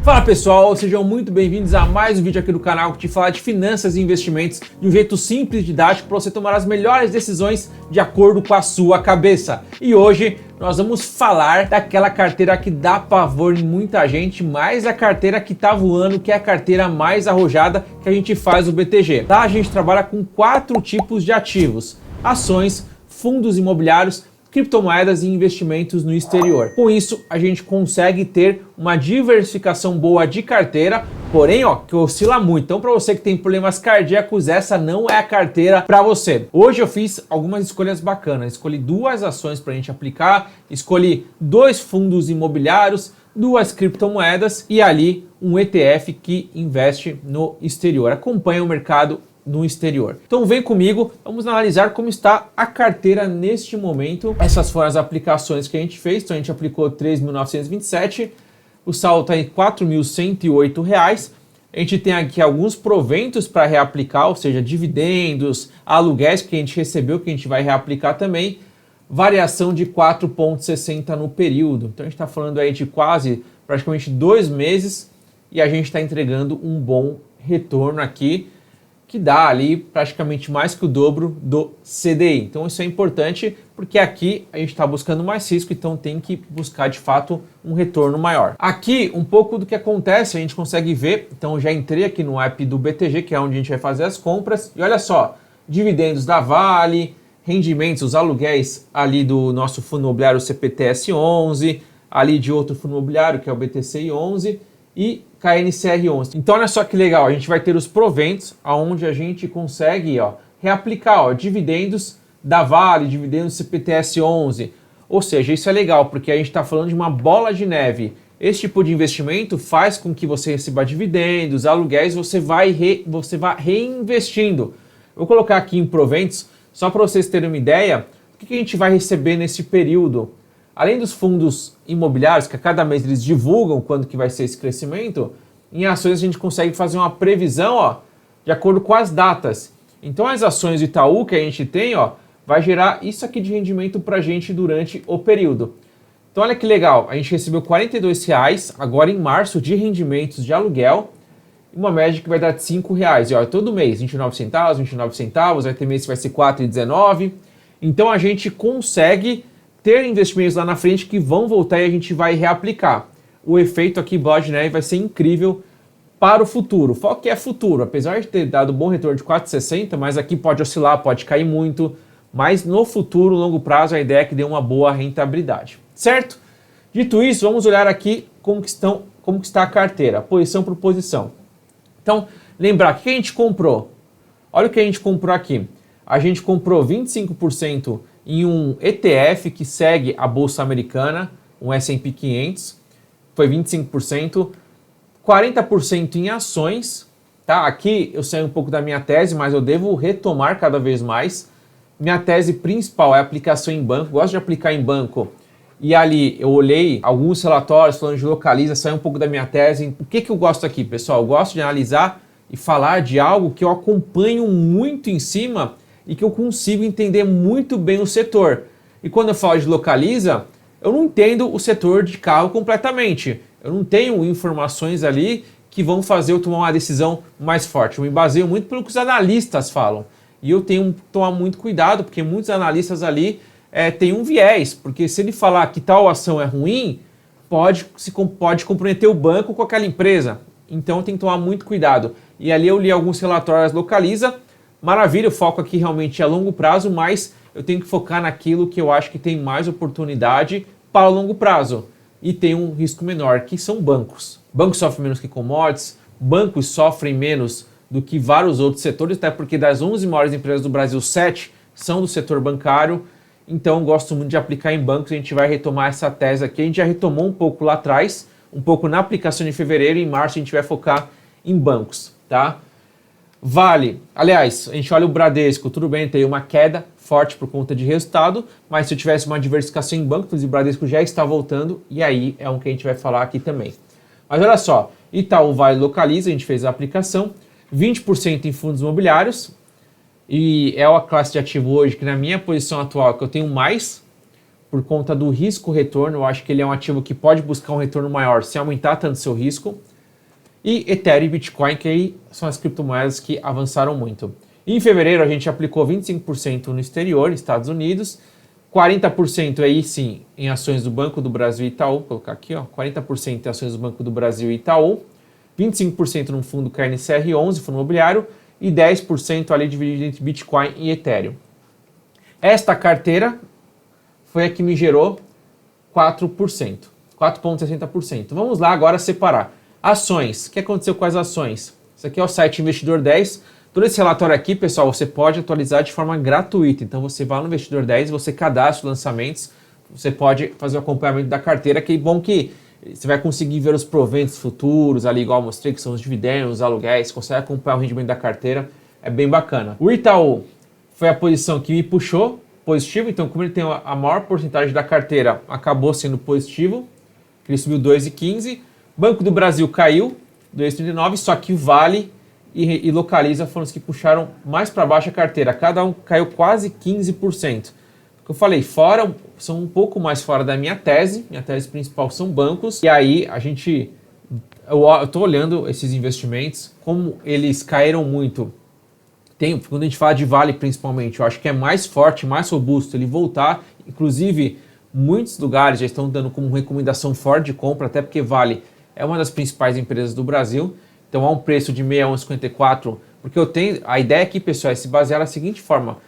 Fala pessoal, sejam muito bem-vindos a mais um vídeo aqui do canal que te fala de finanças e investimentos de um jeito simples e didático para você tomar as melhores decisões de acordo com a sua cabeça. E hoje nós vamos falar daquela carteira que dá pavor em muita gente, mas a carteira que tá voando, que é a carteira mais arrojada que a gente faz no BTG. Tá? A gente trabalha com 4 tipos de ativos: ações, fundos imobiliários, criptomoedas e investimentos no exterior. Com isso, a gente consegue ter uma diversificação boa de carteira, porém, que oscila muito. Então, para você que tem problemas cardíacos, essa não é a carteira para você. Hoje eu fiz algumas escolhas bacanas. Escolhi 2 ações para a gente aplicar, escolhi 2 fundos imobiliários, 2 criptomoedas e ali um ETF que investe no exterior. Acompanha o mercado no exterior. Então vem comigo, vamos analisar como está a carteira neste momento. Essas foram as aplicações que a gente fez. Então a gente aplicou 3.927, o saldo está em R$ 4.108. A gente tem aqui alguns proventos para reaplicar, ou seja, dividendos, aluguéis que a gente recebeu, que a gente vai reaplicar também. Variação de 4,60 no período. Então a gente está falando aí de praticamente 2 meses e a gente está entregando um bom retorno aqui, que dá ali praticamente mais que o dobro do CDI. Então isso é importante porque aqui a gente está buscando mais risco, então tem que buscar de fato um retorno maior. Aqui um pouco do que acontece a gente consegue ver. Então eu já entrei aqui no app do BTG, que é onde a gente vai fazer as compras, e olha só, dividendos da Vale, rendimentos, os aluguéis ali do nosso fundo imobiliário CPTS 11, ali de outro fundo imobiliário que é o BTCI 11 e KNCR 11. Então olha só que legal, a gente vai ter os proventos aonde a gente consegue reaplicar dividendos da Vale, dividendos CPTS 11. Ou seja, isso é legal porque a gente está falando de uma bola de neve. Esse tipo de investimento faz com que você receba dividendos, aluguéis, você vai reinvestindo. Eu vou colocar aqui em proventos, só para vocês terem uma ideia, o que a gente vai receber nesse período. Além dos fundos imobiliários, que a cada mês eles divulgam quando que vai ser esse crescimento, em ações a gente consegue fazer uma previsão de acordo com as datas. Então as ações do Itaú que a gente tem, vai gerar isso aqui de rendimento para a gente durante o período. Então olha que legal, a gente recebeu R$ 42 agora em março de rendimentos de aluguel, uma média que vai dar de R$ 5. E todo mês, 29 centavos, vai ter mês que vai ser R$ 4,19. Então a gente consegue ter investimentos lá na frente que vão voltar e a gente vai reaplicar. O efeito aqui bola de neve vai ser incrível para o futuro. Foco que é futuro, apesar de ter dado bom retorno de 4,60, mas aqui pode oscilar, pode cair muito, mas no futuro, longo prazo, a ideia é que dê uma boa rentabilidade, certo? Dito isso, vamos olhar aqui como que está a carteira, posição por posição. Então, lembrar, o que a gente comprou? Olha o que a gente comprou aqui. A gente comprou 25% em um ETF que segue a Bolsa Americana, um S&P 500, foi 25%, 40% em ações, tá? Aqui eu saio um pouco da minha tese, mas eu devo retomar cada vez mais. Minha tese principal é aplicação em banco, gosto de aplicar em banco, e ali eu olhei alguns relatórios falando de Localiza, saio um pouco da minha tese. O que eu gosto aqui, pessoal? Eu gosto de analisar e falar de algo que eu acompanho muito em cima e que eu consigo entender muito bem o setor. E quando eu falo de Localiza, eu não entendo o setor de carro completamente. Eu não tenho informações ali que vão fazer eu tomar uma decisão mais forte. Eu me baseio muito pelo que os analistas falam. E eu tenho que tomar muito cuidado, porque muitos analistas ali têm um viés. Porque se ele falar que tal ação é ruim, pode comprometer o banco com aquela empresa. Então tem que tomar muito cuidado. E ali eu li alguns relatórios Localiza. Maravilha, o foco aqui realmente é a longo prazo, mas eu tenho que focar naquilo que eu acho que tem mais oportunidade para o longo prazo e tem um risco menor, que são bancos. Bancos sofrem menos que commodities, bancos sofrem menos do que vários outros setores, até porque das 11 maiores empresas do Brasil, 7 são do setor bancário, então eu gosto muito de aplicar em bancos. A gente vai retomar essa tese aqui, a gente já retomou um pouco lá atrás, um pouco na aplicação de fevereiro, e em março a gente vai focar em bancos, tá? Vale, aliás, a gente olha o Bradesco, tudo bem, tem uma queda forte por conta de resultado, mas se eu tivesse uma diversificação em bancos, o Bradesco já está voltando, e aí é um que a gente vai falar aqui também. Mas olha só, Itaú, Vale, Localiza, a gente fez a aplicação, 20% em fundos imobiliários, e é a classe de ativo hoje que na minha posição atual que eu tenho mais, por conta do risco-retorno. Eu acho que ele é um ativo que pode buscar um retorno maior se aumentar tanto seu risco. e Ethereum e Bitcoin, que aí são as criptomoedas que avançaram muito. Em fevereiro a gente aplicou 25% no exterior, nos Estados Unidos, 40% aí sim em ações do Banco do Brasil e Itaú, vou colocar aqui, ó, 40% em ações do Banco do Brasil e Itaú, 25% no fundo KNCR11, fundo imobiliário, e 10% ali dividido entre Bitcoin e Ethereum. Esta carteira foi a que me gerou 4%, 4,60%. Vamos lá agora separar. Ações. O que aconteceu com as ações? Isso aqui é o site Investidor 10. Todo esse relatório aqui, pessoal, você pode atualizar de forma gratuita. Então você vai no Investidor 10, você cadastra os lançamentos, você pode fazer o acompanhamento da carteira, que é bom que você vai conseguir ver os proventos futuros, ali igual eu mostrei, que são os dividendos, os aluguéis, você consegue acompanhar o rendimento da carteira, é bem bacana. O Itaú foi a posição que me puxou positivo, então como ele tem a maior porcentagem da carteira, acabou sendo positivo, ele subiu 2,15. Banco do Brasil caiu, 2,39, só que Vale e Localiza foram os que puxaram mais para baixo a carteira. Cada um caiu quase 15%. Como eu falei, são um pouco mais fora da minha tese principal são bancos, e aí eu estou olhando esses investimentos, como eles caíram muito. Quando a gente fala de Vale principalmente, eu acho que é mais forte, mais robusto ele voltar, inclusive muitos lugares já estão dando como recomendação forte de compra, até porque Vale é uma das principais empresas do Brasil, então há um preço de 61,54, porque a ideia aqui, pessoal, é se basear da seguinte forma: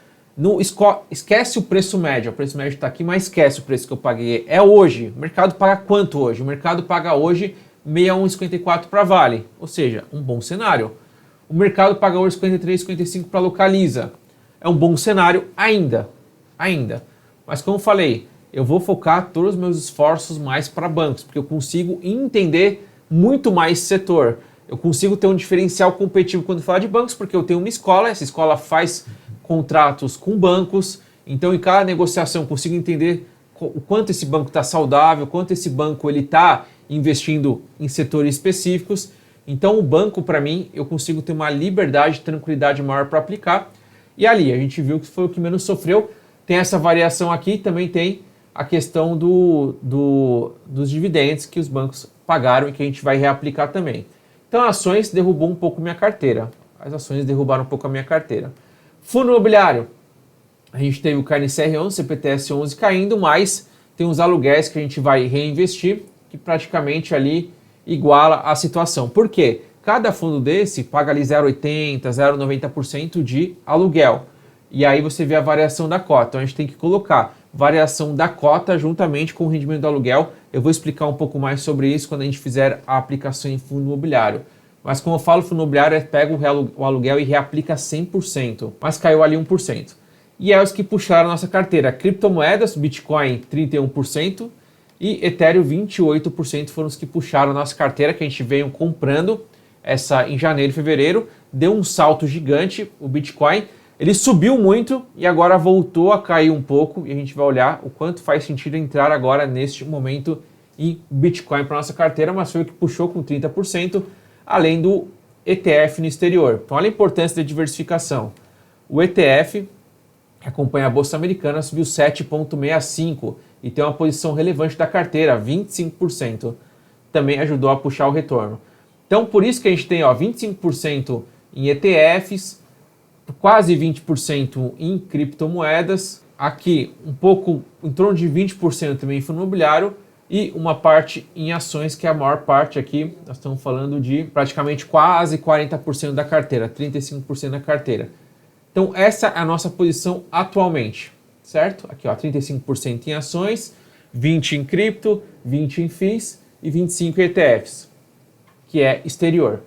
esquece o preço médio está aqui, mas esquece o preço que eu paguei, é hoje. O mercado paga quanto hoje? O mercado paga hoje 61,54 para Vale, ou seja, um bom cenário. O mercado paga hoje 53,55 para Localiza, é um bom cenário ainda. Mas como eu falei, eu vou focar todos os meus esforços mais para bancos, porque eu consigo entender muito mais setor. Eu consigo ter um diferencial competitivo quando falar de bancos, porque eu tenho uma escola, essa escola faz contratos com bancos, então em cada negociação eu consigo entender o quanto esse banco está saudável, quanto esse banco está investindo em setores específicos. Então o banco, para mim, eu consigo ter uma liberdade e tranquilidade maior para aplicar. E ali, a gente viu que foi o que menos sofreu. Tem essa variação aqui, também tem a questão dos dividendos que os bancos pagaram e que a gente vai reaplicar também. Então ações derrubou um pouco minha carteira. As ações derrubaram um pouco a minha carteira. Fundo imobiliário, a gente teve o KNCR11, CPTS11 caindo, mas tem uns aluguéis que a gente vai reinvestir, que praticamente ali iguala a situação. Por quê? Cada fundo desse paga ali 0,80%, 0,90% de aluguel. E aí você vê a variação da cota. Então a gente tem que colocar variação da cota juntamente com o rendimento do aluguel. Eu vou explicar um pouco mais sobre isso quando a gente fizer a aplicação em fundo imobiliário. Mas como eu falo, fundo imobiliário pega o aluguel e reaplica 100%, mas caiu ali 1%. E é os que puxaram a nossa carteira. Criptomoedas, Bitcoin 31% e Ethereum 28% foram os que puxaram a nossa carteira, que a gente veio comprando em janeiro e fevereiro. Deu um salto gigante o Bitcoin. Ele subiu muito e agora voltou a cair um pouco, e a gente vai olhar o quanto faz sentido entrar agora neste momento em Bitcoin para nossa carteira, mas foi o que puxou com 30%, além do ETF no exterior. Então olha a importância da diversificação. O ETF, que acompanha a Bolsa Americana, subiu 7,65% e tem uma posição relevante da carteira, 25%. Também ajudou a puxar o retorno. Então por isso que a gente tem 25% em ETFs, quase 20% em criptomoedas, aqui um pouco, em torno de 20% também em fundo imobiliário e uma parte em ações, que é a maior parte aqui. Nós estamos falando de praticamente quase 40% da carteira, 35% da carteira. Então essa é a nossa posição atualmente, certo? Aqui 35% em ações, 20% em cripto, 20% em FIIs e 25% em ETFs, que é exterior.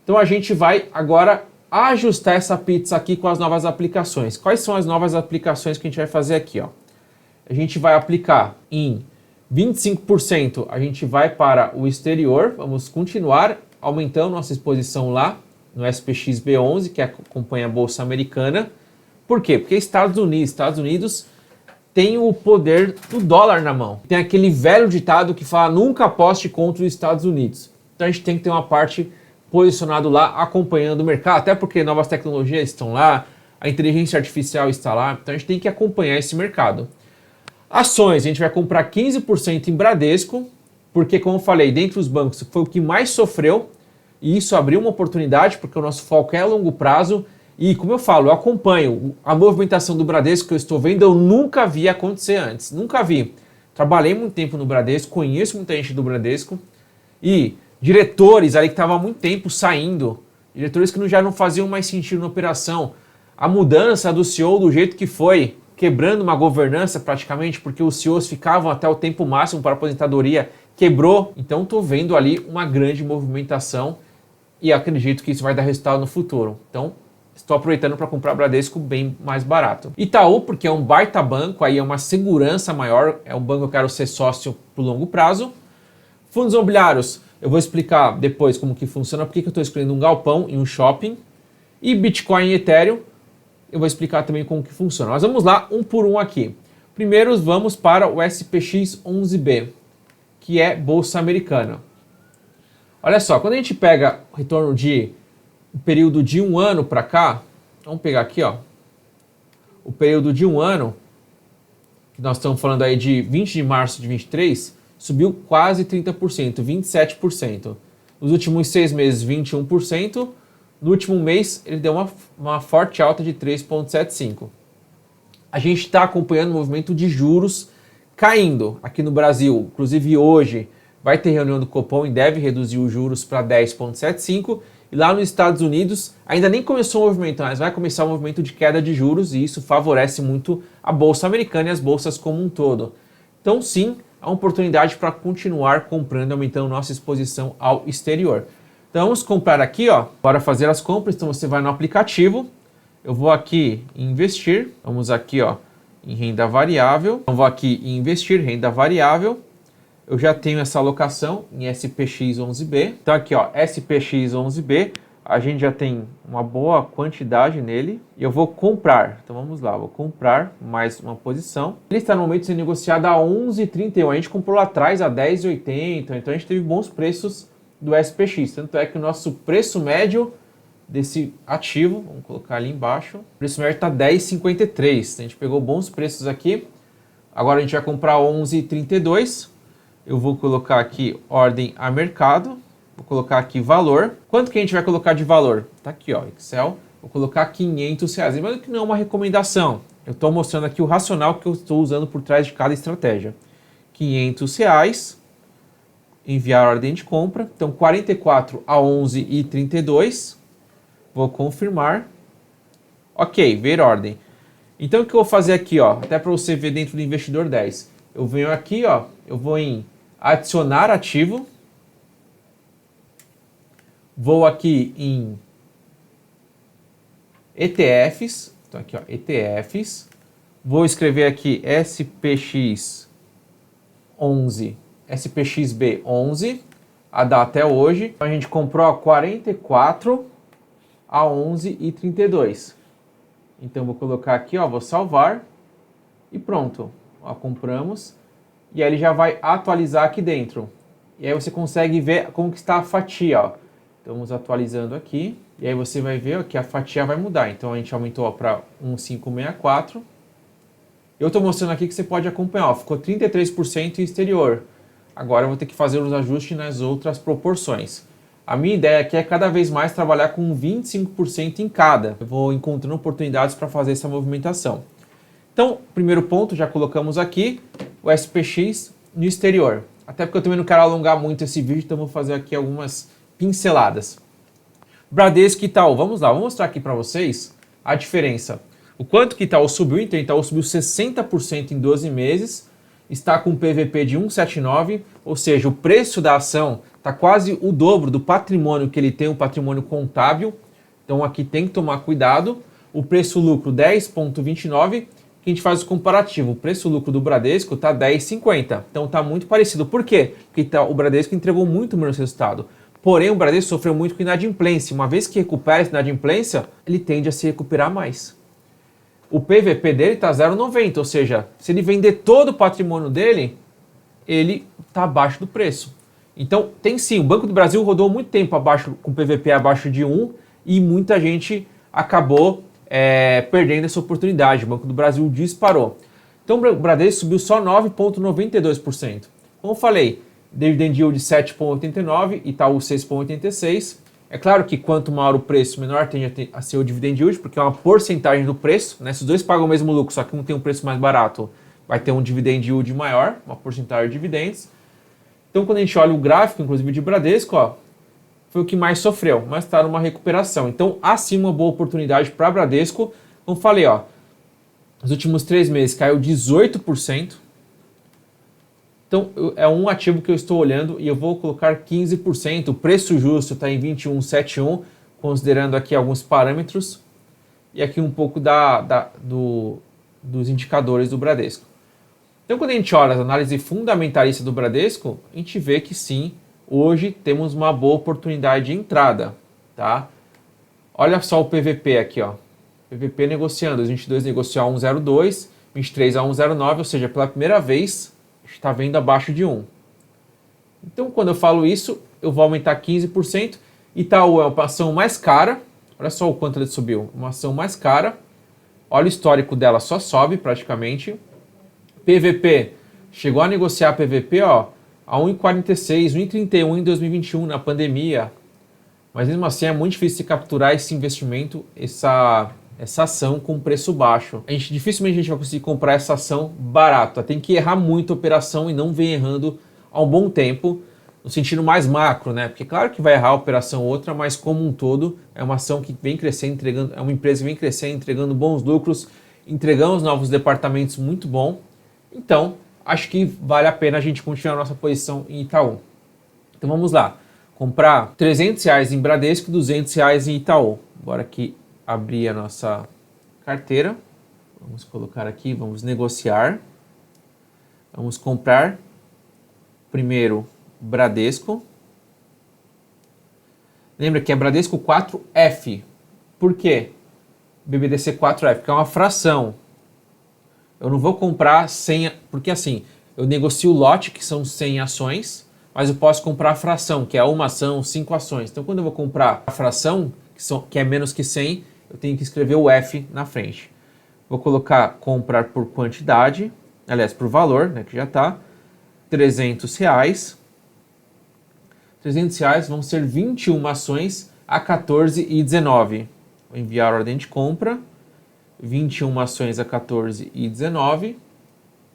Então a gente vai agora ajustar essa pizza aqui com as novas aplicações. Quais são as novas aplicações que a gente vai fazer aqui? A gente vai aplicar em 25%, a gente vai para o exterior, vamos continuar aumentando nossa exposição lá no SPXB11, que acompanha a Bolsa Americana. Por quê? Porque Estados Unidos tem o poder do dólar na mão. Tem aquele velho ditado que fala: nunca aposte contra os Estados Unidos. Então a gente tem que ter uma parte posicionado lá, acompanhando o mercado, até porque novas tecnologias estão lá, a inteligência artificial está lá, então a gente tem que acompanhar esse mercado. Ações, a gente vai comprar 15% em Bradesco, porque como eu falei, dentre os bancos foi o que mais sofreu, e isso abriu uma oportunidade, porque o nosso foco é a longo prazo, e como eu falo, eu acompanho a movimentação do Bradesco que eu estou vendo, eu nunca vi acontecer antes, nunca vi. Trabalhei muito tempo no Bradesco, conheço muita gente do Bradesco, e diretores ali que estavam há muito tempo saindo, diretores que já não faziam mais sentido na operação, a mudança do CEO do jeito que foi, quebrando uma governança praticamente, porque os CEOs ficavam até o tempo máximo para a aposentadoria, quebrou. Então estou vendo ali uma grande movimentação e acredito que isso vai dar resultado no futuro. Então estou aproveitando para comprar Bradesco bem mais barato. Itaú, porque é um baita banco, aí é uma segurança maior, é um banco que eu quero ser sócio por longo prazo. Fundos imobiliários, eu vou explicar depois como que funciona, porque eu estou escolhendo um galpão e um shopping. E Bitcoin e Ethereum, eu vou explicar também como que funciona. Mas vamos lá, um por um aqui. Primeiro vamos para o SPX11B, que é Bolsa Americana. Olha só, quando a gente pega o retorno de um período de um ano para cá, vamos pegar aqui, ó, o período de um ano, que nós estamos falando aí de 20 de março de 23, subiu quase 30%, 27%. Nos últimos 6 meses, 21%. No último mês, ele deu uma forte alta de 3,75%. A gente está acompanhando o movimento de juros caindo aqui no Brasil. Inclusive hoje vai ter reunião do Copom e deve reduzir os juros para 10,75%. E lá nos Estados Unidos ainda nem começou o movimento, mas vai começar o movimento de queda de juros e isso favorece muito a Bolsa Americana e as bolsas como um todo. Então sim, há uma oportunidade para continuar comprando e aumentando nossa exposição ao exterior. Então vamos comprar aqui, ó, para fazer as compras. Então você vai no aplicativo, eu vou aqui em investir, vamos aqui, ó, em renda variável, eu vou aqui em investir, renda variável, eu já tenho essa alocação em SPX11B, então aqui, ó, SPX11B, a gente já tem uma boa quantidade nele e eu vou comprar, então vamos lá, vou comprar mais uma posição. Ele está no momento de ser negociado a 11,31, a gente comprou lá atrás a 10,80, então a gente teve bons preços do SPX, tanto é que o nosso preço médio desse ativo, vamos colocar ali embaixo, o preço médio está 10,53, a gente pegou bons preços aqui, agora a gente vai comprar 11,32, eu vou colocar aqui ordem a mercado, vou colocar aqui valor, quanto que a gente vai colocar de valor? Tá aqui, ó, Excel, vou colocar R$500, lembrando que não é uma recomendação, eu estou mostrando aqui o racional que eu estou usando por trás de cada estratégia, R$500, enviar a ordem de compra, então 44 a 11,32, vou confirmar, ok, ver ordem. Então o que eu vou fazer aqui, ó, até para você ver dentro do investidor 10, eu venho aqui, ó, eu vou em adicionar ativo, vou aqui em ETFs, então aqui, ó, ETFs, vou escrever aqui SPX11, SPXB11, a data é hoje. A gente comprou a 44 a 11,32. Então vou colocar aqui, ó, vou salvar e pronto. Ó, compramos e aí ele já vai atualizar aqui dentro. E aí você consegue ver como que está a fatia, ó. Então vamos atualizando aqui e aí você vai ver ó, que a fatia vai mudar. Então a gente aumentou para 1,564. Eu estou mostrando aqui que você pode acompanhar, ó, ficou 33% exterior. Agora eu vou ter que fazer os ajustes nas outras proporções. A minha ideia aqui é cada vez mais trabalhar com 25% em cada. Eu vou encontrando oportunidades para fazer essa movimentação. Então, primeiro ponto, já colocamos aqui o SPX no exterior. Até porque eu também não quero alongar muito esse vídeo, então vou fazer aqui algumas pinceladas. Bradesco e Itaú, vamos lá, vou mostrar aqui para vocês a diferença. O quanto que Itaú subiu, então Itaú subiu 60% em 12 meses, está com um PVP de 1,79, ou seja, o preço da ação está quase o dobro do patrimônio que ele tem, um patrimônio contábil. Então aqui tem que tomar cuidado. O preço-lucro 10,29, que a gente faz o comparativo. O preço-lucro do Bradesco está 10,50. Então está muito parecido. Por quê? Porque o Bradesco entregou muito menos resultado. Porém, o Bradesco sofreu muito com inadimplência. Uma vez que recupera essa inadimplência, ele tende a se recuperar mais. O PVP dele está 0,90, ou seja, se ele vender todo o patrimônio dele, ele está abaixo do preço. Então, tem sim, o Banco do Brasil rodou muito tempo abaixo, com PVP abaixo de 1 e muita gente acabou perdendo essa oportunidade. O Banco do Brasil disparou. Então, o Bradesco subiu só 9,92%. Como eu falei, dividend yield de 7,89, Itaú 6,86, É claro que quanto maior o preço, menor tende a ser o dividend yield, porque é uma porcentagem do preço, né? Se os dois pagam o mesmo lucro, só que um tem um preço mais barato, vai ter um dividend yield maior, uma porcentagem de dividendos. Então, quando a gente olha o gráfico, inclusive de Bradesco, ó, foi o que mais sofreu, mas está numa recuperação. Então, há sim uma boa oportunidade para Bradesco. Como falei, ó, nos últimos 3 meses caiu 18%. Então, é um ativo que eu estou olhando e eu vou colocar 15%. O preço justo está em 21,71, considerando aqui alguns parâmetros e aqui um pouco dos indicadores do Bradesco. Então, quando a gente olha as análises fundamentalistas do Bradesco, a gente vê que sim, hoje temos uma boa oportunidade de entrada, tá? Olha só o PVP aqui, ó. PVP negociando, 2022 negociou a 1,02, 23 a 1,09, ou seja, pela primeira vez está vendo abaixo de 1. Então, quando eu falo isso, eu vou aumentar 15%. Itaú é uma ação mais cara, olha só o quanto ele subiu, uma ação mais cara. Olha o histórico dela, só sobe praticamente. PVP, chegou a negociar PVP, ó, a 1,46, 1,31 em 2021, na pandemia. Mas mesmo assim é muito difícil de capturar esse investimento, essa ação com preço baixo. Dificilmente a gente vai conseguir comprar essa ação barata. Tem que errar muito a operação e não vem errando há um bom tempo, no sentido mais macro, né? Porque claro que vai errar a operação outra, mas como um todo é uma ação que vem crescendo, entregando, é uma empresa que vem crescendo, entregando bons lucros, entregando os novos departamentos muito bom. Então, acho que vale a pena a gente continuar a nossa posição em Itaú. Então vamos lá. Comprar R$300 em Bradesco e R$200 em Itaú. Bora aqui abrir a nossa carteira. Vamos colocar aqui, vamos negociar. Vamos comprar primeiro Bradesco. Lembra que é Bradesco 4F. Por quê? BBDC 4F, porque é uma fração. Eu não vou comprar 100, porque assim, eu negocio o lote, que são 100 ações, mas eu posso comprar a fração, que é uma ação, 5 ações. Então, quando eu vou comprar a fração, que é menos que 100, eu tenho que escrever o F na frente. Vou colocar comprar por quantidade, aliás, por valor, né, que já está, R$300. R$300 vão ser 21 ações a 14,19. Vou enviar a ordem de compra. 21 ações a 14,19.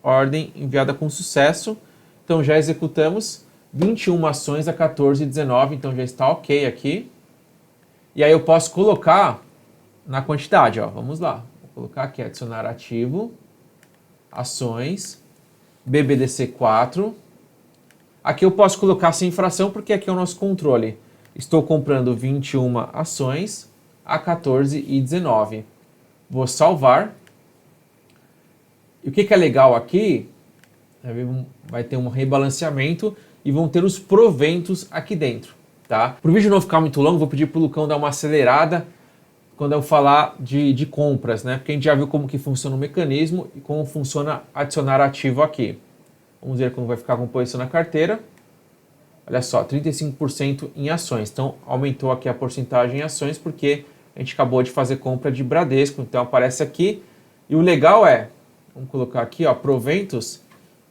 Ordem enviada com sucesso. Então já executamos 21 ações a 14,19. Então já está ok aqui. E aí eu posso colocar na quantidade, ó. Vamos lá. Vou colocar aqui adicionar ativo, ações, BBDC 4. Aqui eu posso colocar sem fração porque aqui é o nosso controle. Estou comprando 21 ações a 14,19. Vou salvar. E o que é legal aqui, vai ter um rebalanceamento e vão ter os proventos aqui dentro, tá? Para o vídeo não ficar muito longo, vou pedir para o Lucão dar uma acelerada quando eu falar de compras, né? Porque a gente já viu como que funciona o mecanismo e como funciona adicionar ativo aqui. Vamos ver como vai ficar a composição na carteira. Olha só, 35% em ações. Então, aumentou aqui a porcentagem em ações porque a gente acabou de fazer compra de Bradesco. Então, aparece aqui. E o legal é, vamos colocar aqui, ó, proventos,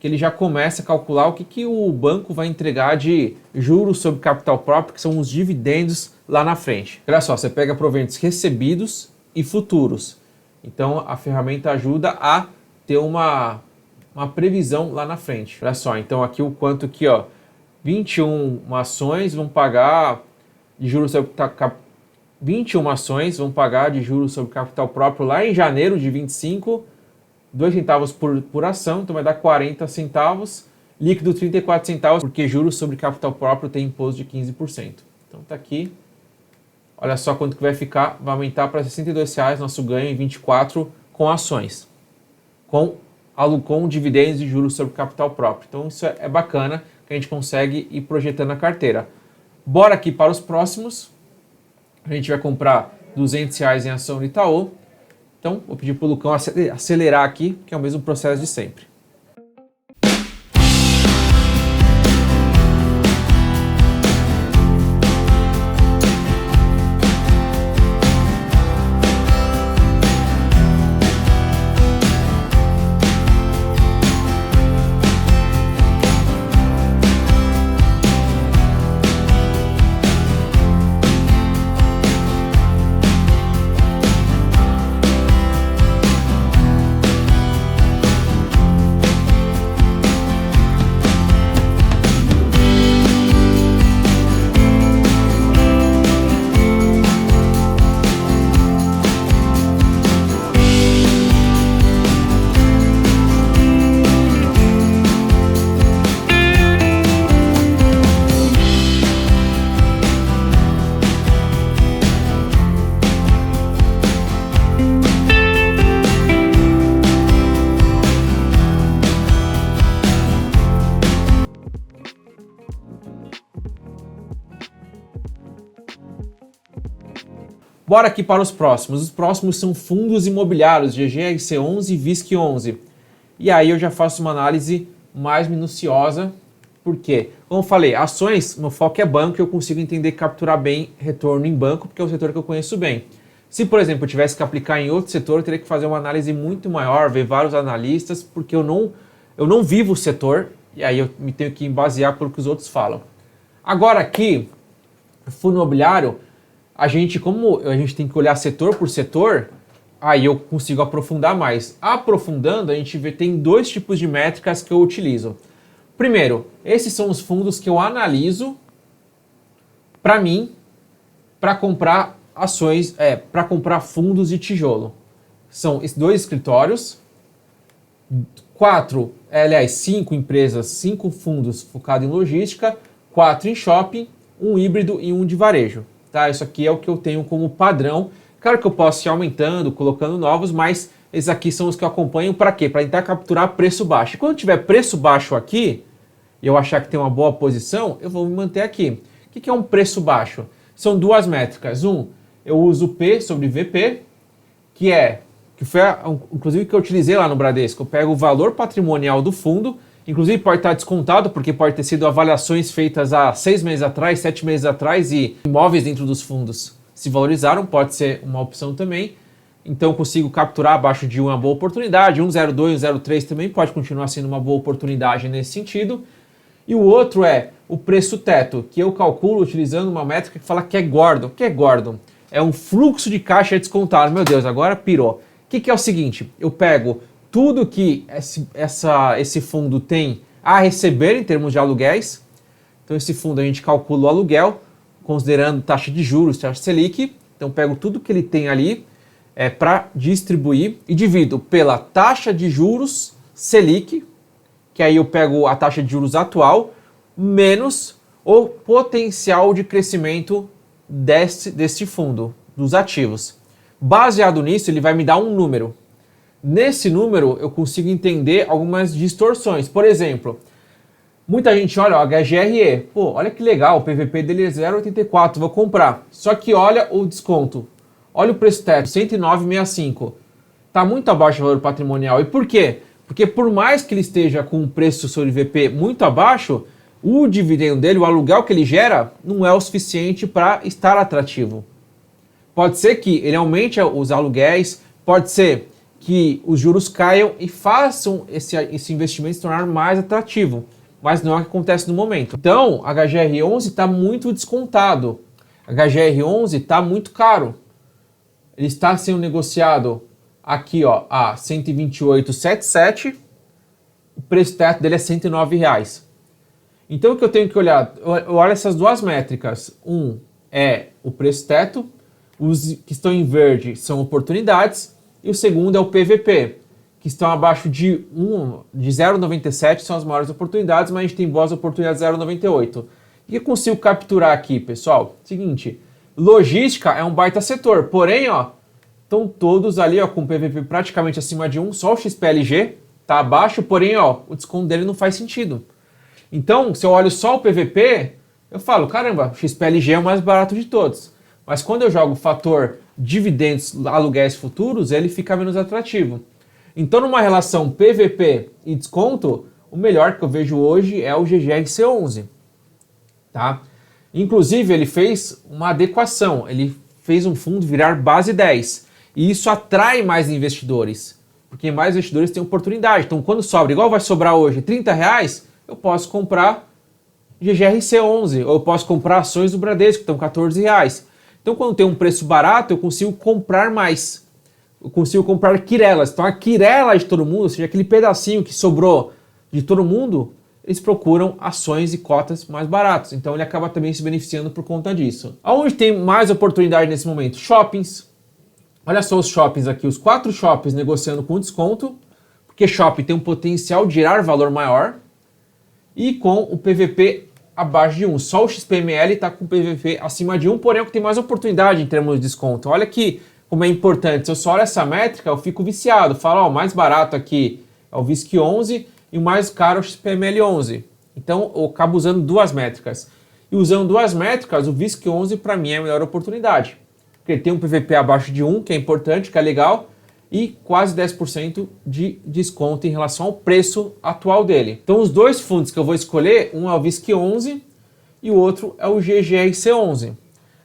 que ele já começa a calcular o que o banco vai entregar de juros sobre capital próprio, que são os dividendos lá na frente. Olha só, você pega proventos recebidos e futuros. Então, a ferramenta ajuda a ter uma previsão lá na frente. Olha só, então aqui o quanto que, ó, 21 ações vão pagar de juros sobre 21 ações vão pagar de juros sobre capital próprio lá em janeiro de 25, 2 centavos por ação, então vai dar 40 centavos, líquido 34 centavos, porque juros sobre capital próprio tem imposto de 15%. Então tá aqui, olha só quanto que vai ficar, vai aumentar para R$62 nosso ganho em 24 com ações, com dividendos e juros sobre capital próprio. Então isso é bacana, que a gente consegue ir projetando a carteira. Bora aqui para os próximos. A gente vai comprar R$200 em ação no Itaú. Então, vou pedir para o Lucão acelerar aqui, que é o mesmo processo de sempre. Bora aqui para os próximos. Os próximos são fundos imobiliários, GGRC11 e VISC11. E aí eu já faço uma análise mais minuciosa. Por quê? Como eu falei, ações, meu foco é banco e eu consigo entender e capturar bem retorno em banco, porque é o setor que eu conheço bem. Se, por exemplo, eu tivesse que aplicar em outro setor, eu teria que fazer uma análise muito maior, ver vários analistas, porque eu não vivo o setor, e aí eu me tenho que basear pelo que os outros falam. Agora aqui, fundo imobiliário, como a gente tem que olhar setor por setor, aí eu consigo aprofundar mais. Aprofundando, a gente tem dois tipos de métricas que eu utilizo. Primeiro, esses são os fundos que eu analiso para mim, para comprar ações, para comprar fundos de tijolo. São dois escritórios, 5 empresas, 5 fundos focados em logística, 4 em shopping, um híbrido e um de varejo. Tá? Isso aqui é o que eu tenho como padrão. Claro que eu posso ir aumentando, colocando novos, mas esses aqui são os que eu acompanho para quê? Para tentar capturar preço baixo. E quando tiver preço baixo aqui, e eu achar que tem uma boa posição, eu vou me manter aqui. O que é um preço baixo? São duas métricas. Eu uso P sobre VP, que foi inclusive que eu utilizei lá no Bradesco. Eu pego o valor patrimonial do fundo, inclusive pode estar descontado, porque pode ter sido avaliações feitas há 6 meses atrás, 7 meses atrás, e imóveis dentro dos fundos se valorizaram, pode ser uma opção também. Então eu consigo capturar abaixo de uma boa oportunidade, 1,02, 1,03 também pode continuar sendo uma boa oportunidade nesse sentido. E o outro é o preço teto, que eu calculo utilizando uma métrica que fala que é Gordon. O que é Gordon? É um fluxo de caixa descontado. Meu Deus, agora pirou. O que é o seguinte? Eu pego tudo que esse fundo tem a receber em termos de aluguéis. Então esse fundo a gente calcula o aluguel, considerando taxa de juros, taxa Selic. Então pego tudo que ele tem ali para distribuir e divido pela taxa de juros Selic, que aí eu pego a taxa de juros atual, menos o potencial de crescimento deste fundo, dos ativos. Baseado nisso, ele vai me dar um número. Nesse número, eu consigo entender algumas distorções. Por exemplo, muita gente olha o HGRE, pô, olha que legal, o PVP dele é 0,84, vou comprar. Só que olha o desconto, olha o preço teto, 109,65. Está muito abaixo do valor patrimonial. E por quê? Porque por mais que ele esteja com um preço sobre VP muito abaixo, o dividendo dele, o aluguel que ele gera, não é o suficiente para estar atrativo. Pode ser que ele aumente os aluguéis, pode ser que os juros caiam e façam esse investimento se tornar mais atrativo, mas não é o que acontece no momento. Então, HGR11 está muito descontado, HGR11 está muito caro, ele está sendo negociado aqui a 128,77, o preço teto dele é R$ 109,00. Então o que eu tenho que olhar? Eu olho essas duas métricas. Um é o preço teto, os que estão em verde são oportunidades, e o segundo é o PVP, que estão abaixo de 0,97, são as maiores oportunidades, mas a gente tem boas oportunidades 0,98. O que eu consigo capturar aqui, pessoal? Seguinte, logística é um baita setor, porém, estão todos ali com PVP praticamente acima de 1, só o XPLG está abaixo, porém, o desconto dele não faz sentido. Então, se eu olho só o PVP, eu falo, caramba, o XPLG é o mais barato de todos. Mas quando eu jogo o fator dividendos, aluguéis futuros, ele fica menos atrativo. Então, numa relação PVP e desconto, o melhor que eu vejo hoje é o GGRC11. Tá? Inclusive, ele fez uma adequação, ele fez um fundo virar base 10. E isso atrai mais investidores, porque mais investidores têm oportunidade. Então, quando sobra, igual vai sobrar hoje, R$30, eu posso comprar GGRC11, ou eu posso comprar ações do Bradesco, que estão R$14. Então, quando tem um preço barato, eu consigo comprar mais. Eu consigo comprar quirelas. Então, a quirela de todo mundo, ou seja, aquele pedacinho que sobrou de todo mundo, eles procuram ações e cotas mais baratas. Então, ele acaba também se beneficiando por conta disso. Aonde tem mais oportunidade nesse momento? Shoppings. Olha só os shoppings aqui, os 4 shoppings negociando com desconto, porque shopping tem um potencial de gerar valor maior, e com o PVP abaixo de 1. Só o XPML está com o PVP acima de 1, porém é o que tem mais oportunidade em termos de desconto. Olha aqui como é importante. Se eu só olho essa métrica, eu fico viciado. Falo, o mais barato aqui é o VISC11 e o mais caro é o XPML11. Então eu acabo usando duas métricas. E usando duas métricas, o VISC11 para mim é a melhor oportunidade. porque ele tem um PVP abaixo de 1, que é importante, que é legal, e quase 10% de desconto em relação ao preço atual dele. Então os dois fundos que eu vou escolher, um é o VISC11 e o outro é o GGRC11.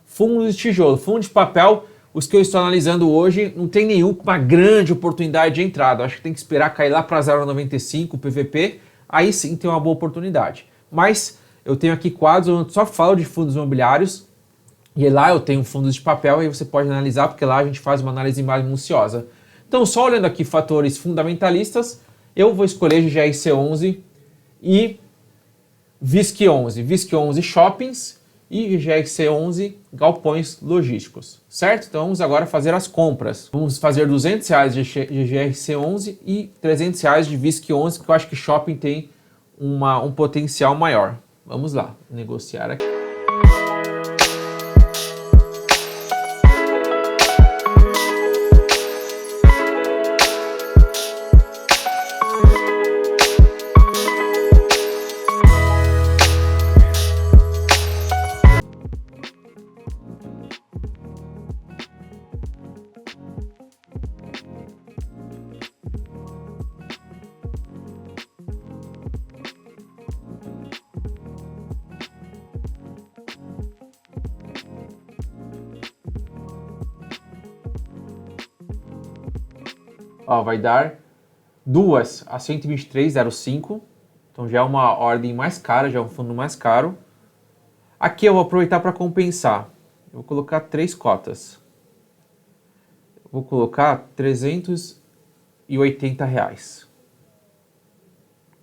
Fundos de tijolo, fundo de papel, os que eu estou analisando hoje, não tem nenhum com uma grande oportunidade de entrada. Acho que tem que esperar cair lá para 0,95 o PVP, aí sim tem uma boa oportunidade. Mas eu tenho aqui quadros onde só falo de fundos imobiliários, e lá eu tenho fundos de papel, e você pode analisar, porque lá a gente faz uma análise mais minuciosa. Então, só olhando aqui fatores fundamentalistas, eu vou escolher GGRC11 e VISC11. VISC11 shoppings e GGRC11 galpões logísticos, certo? Então vamos agora fazer as compras. Vamos fazer R$200 de GGRC11 e R$300 de VISC11, que eu acho que shopping tem um potencial maior. Vamos lá, negociar aqui. Ó, vai dar duas a 123,05. Então já é uma ordem mais cara, já é um fundo mais caro. Aqui eu vou aproveitar para compensar. Eu vou colocar 3 cotas. Eu vou colocar R$380.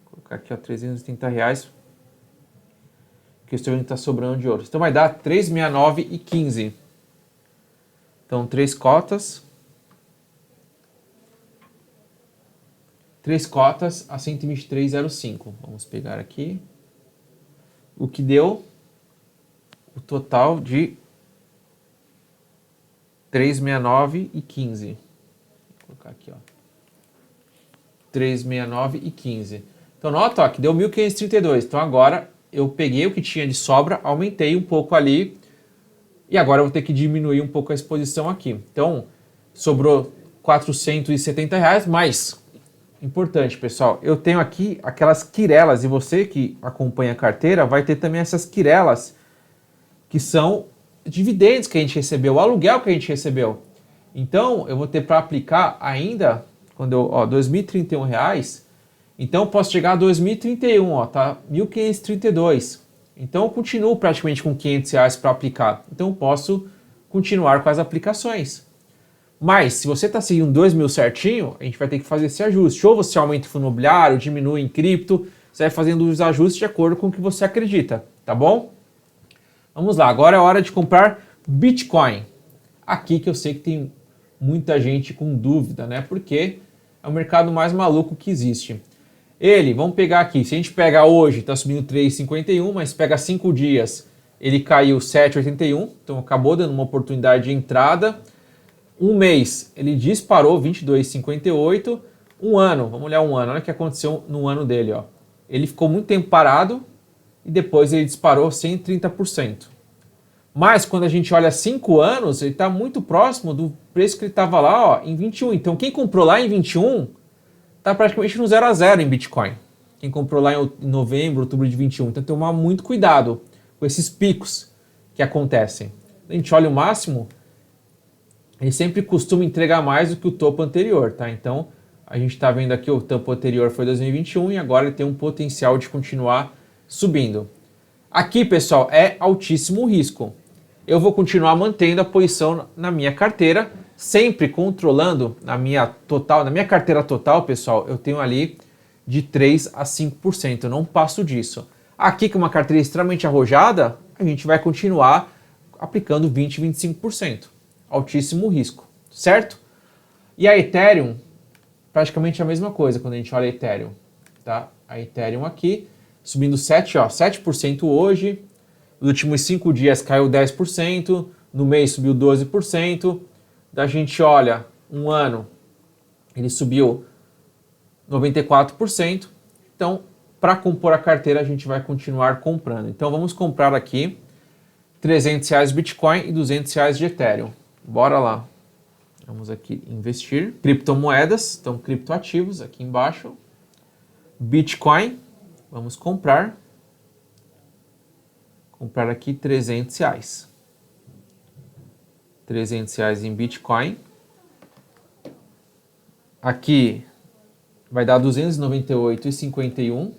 Vou colocar aqui, ó, R$380. Que eu estou vendo que está sobrando de ouro. Então vai dar 369,15. Então 3 cotas. 3 cotas a 123,05. Vamos pegar aqui. O que deu o total de 369,15. Vou colocar aqui, ó. 369,15. Então nota, ó, que deu 1.532. Então agora eu peguei o que tinha de sobra, aumentei um pouco ali. E agora eu vou ter que diminuir um pouco a exposição aqui. Então sobrou R$470, mais... Importante, pessoal, eu tenho aqui aquelas quirelas, e você que acompanha a carteira vai ter também essas quirelas, que são dividendos que a gente recebeu, o aluguel que a gente recebeu. Então, eu vou ter para aplicar ainda, quando eu, ó, R$2.031, então eu posso chegar a 2031, ó, tá? 1.532. Então, eu continuo praticamente com R$500 para aplicar. Então, eu posso continuar com as aplicações. Mas, se você está seguindo 2.000 certinho, a gente vai ter que fazer esse ajuste. Ou você aumenta o fundo imobiliário, diminui em cripto, você vai fazendo os ajustes de acordo com o que você acredita, tá bom? Vamos lá, agora é hora de comprar Bitcoin. Aqui que eu sei que tem muita gente com dúvida, né? Porque é o mercado mais maluco que existe. Ele, vamos pegar aqui, se a gente pega hoje, está subindo 3,51, mas pega 5 dias, ele caiu 7,81, então acabou dando uma oportunidade de entrada. Um mês, ele disparou 22,58. Um ano, vamos olhar um ano, olha o que aconteceu no ano dele, ó. Ele ficou muito tempo parado e depois ele disparou 130%. Mas quando a gente olha 5 anos, ele está muito próximo do preço que ele estava lá, ó, em 21. Então quem comprou lá em 21 está praticamente no 0 a 0 em Bitcoin. Quem comprou lá em novembro, outubro de 21. Então tem que tomar muito cuidado com esses picos que acontecem. A gente olha o máximo, ele sempre costuma entregar mais do que o topo anterior, tá? Então, a gente está vendo aqui o topo anterior foi 2021 e agora ele tem um potencial de continuar subindo. Aqui, pessoal, é altíssimo risco. Eu vou continuar mantendo a posição na minha carteira, sempre controlando na minha carteira total, pessoal, eu tenho ali de 3 a 5%, eu não passo disso. Aqui, com uma carteira extremamente arrojada, a gente vai continuar aplicando 20, 25%. Altíssimo risco, certo? E a Ethereum, praticamente a mesma coisa quando a gente olha a Ethereum, tá? A Ethereum aqui, subindo 7% hoje, nos últimos 5 dias caiu 10%, no mês subiu 12%, da gente olha, um ano, ele subiu 94%, então, para compor a carteira, a gente vai continuar comprando. Então, vamos comprar aqui R$300 de Bitcoin e R$200 de Ethereum. bora lá. Vamos aqui investir. Criptomoedas, então criptoativos aqui embaixo. Bitcoin, vamos comprar. Comprar aqui R$300. R$300 em Bitcoin. Aqui vai dar 298,51.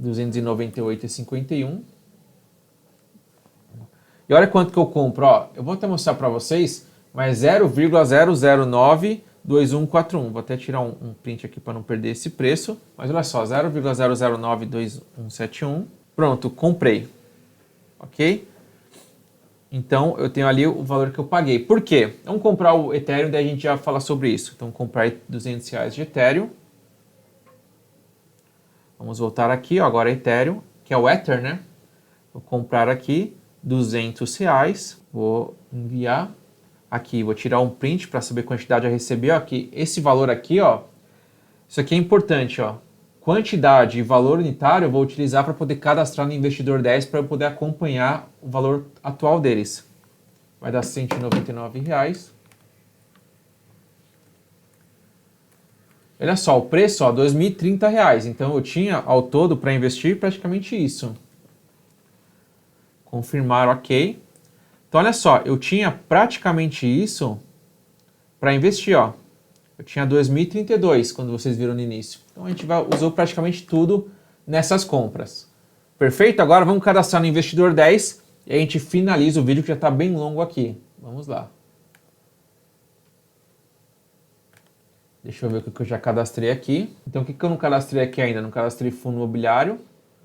298,51. E olha quanto que eu compro, ó. Eu vou até mostrar para vocês, mas 0,0092141. Vou até tirar um print aqui para não perder esse preço. Mas olha só, 0,0092171. Pronto, comprei. Ok? Então, eu tenho ali o valor que eu paguei. Por quê? Vamos comprar o Ethereum, daí a gente já fala sobre isso. Então, comprar R$200 de Ethereum. Vamos voltar aqui, ó, agora Ethereum, que é o Ether, né? Vou comprar aqui R$200. Vou enviar. Aqui, vou tirar um print para saber a quantidade a receber. Ó, aqui, esse valor aqui, ó. Isso aqui é importante, ó. Quantidade e valor unitário eu vou utilizar para poder cadastrar no Investidor 10 para eu poder acompanhar o valor atual deles. Vai dar R$199. Olha só, o preço, ó, R$2.030. Então eu tinha ao todo para investir praticamente isso. Confirmar, ok. Então olha só, eu tinha praticamente isso para investir, ó. Eu tinha 2.032 quando vocês viram no início. Então a gente usou praticamente tudo nessas compras. Perfeito? Agora vamos cadastrar no Investidor 10 e a gente finaliza o vídeo que já está bem longo aqui. Vamos lá. Deixa eu ver o que eu já cadastrei aqui. Então o que eu não cadastrei aqui ainda? Não cadastrei fundo imobiliário,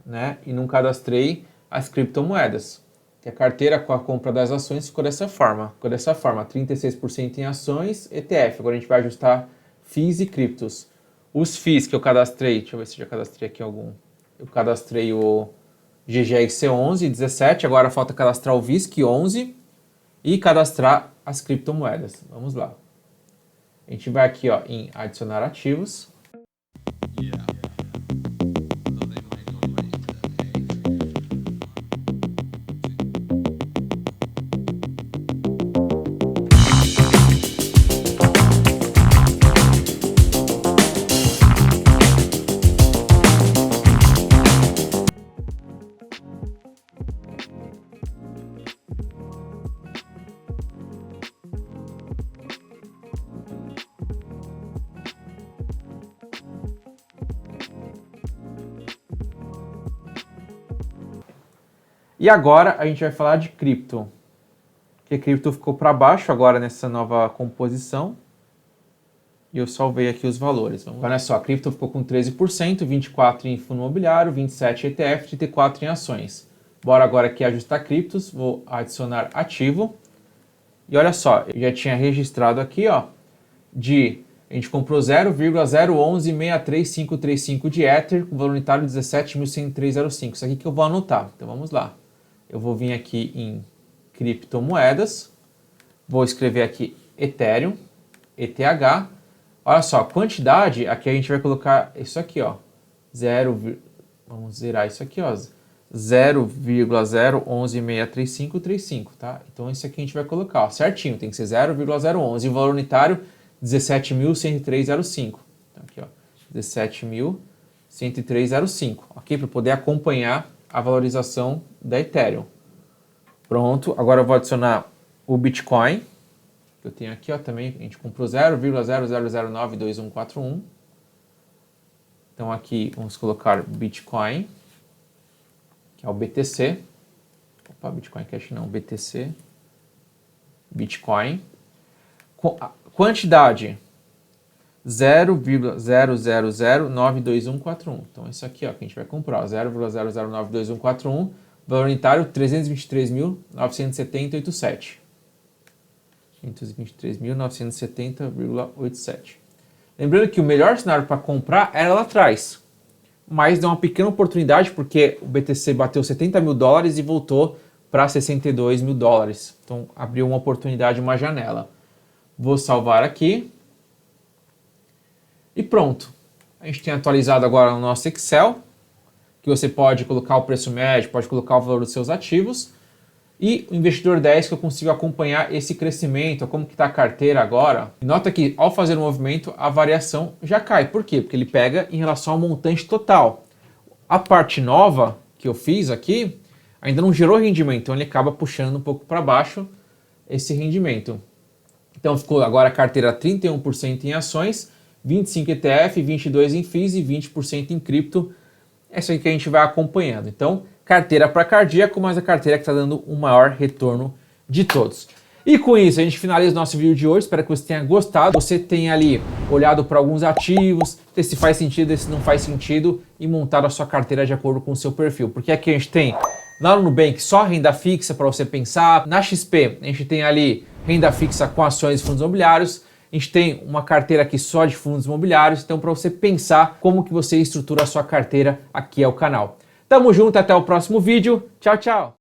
né? E não cadastrei as criptomoedas. Que a carteira com a compra das ações ficou dessa forma. 36% em ações, ETF. Agora a gente vai ajustar FIIs e criptos. Os FIIs que eu cadastrei, deixa eu ver se eu já cadastrei aqui algum. Eu cadastrei o GGXC11 17, agora falta cadastrar o VISC11 e cadastrar as criptomoedas. Vamos lá. A gente vai aqui, ó, em adicionar ativos. E agora a gente vai falar de cripto. Porque cripto ficou para baixo agora nessa nova composição. E eu salvei aqui os valores. Olha só, a cripto ficou com 13%, 24% em fundo imobiliário, 27% ETF, 34% em ações. Bora agora aqui ajustar criptos, vou adicionar ativo. E olha só, eu já tinha registrado aqui, ó, a gente comprou 0,01163535 de Ether, com valor unitário 17.103,05. Isso aqui que eu vou anotar. Então vamos lá. Eu vou vir aqui em criptomoedas, vou escrever aqui Ethereum, ETH. Olha só, quantidade, aqui a gente vai colocar isso aqui, ó. Vamos zerar isso aqui, ó. 0,01163535, tá? Então isso aqui a gente vai colocar, ó, certinho, tem que ser 0,011. E o valor unitário 17.103,05. Então aqui, ó, 17.103,05, ok? Para poder acompanhar a valorização da Ethereum. Pronto, agora eu vou adicionar o Bitcoin, que eu tenho aqui, ó, também, a gente comprou 0,00092141. Então aqui vamos colocar Bitcoin, que é o BTC. Opa, Bitcoin Cash não, BTC. Bitcoin. Quantidade 0,00092141. Então isso aqui, ó, que a gente vai comprar, 0,00092141, valor unitário 323.970,87. 323.970,87. Lembrando que o melhor cenário para comprar era lá atrás, mas deu uma pequena oportunidade porque o BTC bateu $70 mil e voltou para $62 mil. Então abriu uma oportunidade, uma janela. Vou salvar aqui. E pronto. A gente tem atualizado agora no nosso Excel, que você pode colocar o preço médio, pode colocar o valor dos seus ativos. E o investidor 10 que eu consigo acompanhar esse crescimento, como que está a carteira agora. E nota que ao fazer o movimento a variação já cai. Por quê? Porque ele pega em relação ao montante total. A parte nova que eu fiz aqui ainda não gerou rendimento, então ele acaba puxando um pouco para baixo esse rendimento. Então ficou agora a carteira 31% em ações, 25% ETF, 22% em FIIs e 20% em cripto. Essa aí que a gente vai acompanhando. Então, carteira para cardíaco, mas a carteira que está dando o maior retorno de todos. E com isso, a gente finaliza o nosso vídeo de hoje. Espero que você tenha gostado. Você tenha ali olhado para alguns ativos, ver se faz sentido, se não faz sentido e montado a sua carteira de acordo com o seu perfil. Porque aqui a gente tem lá no Nubank só renda fixa para você pensar. Na XP, a gente tem ali renda fixa com ações e fundos imobiliários. A gente tem uma carteira aqui só de fundos imobiliários, então para você pensar como que você estrutura a sua carteira, aqui é o canal. Tamo junto, até o próximo vídeo. Tchau, tchau!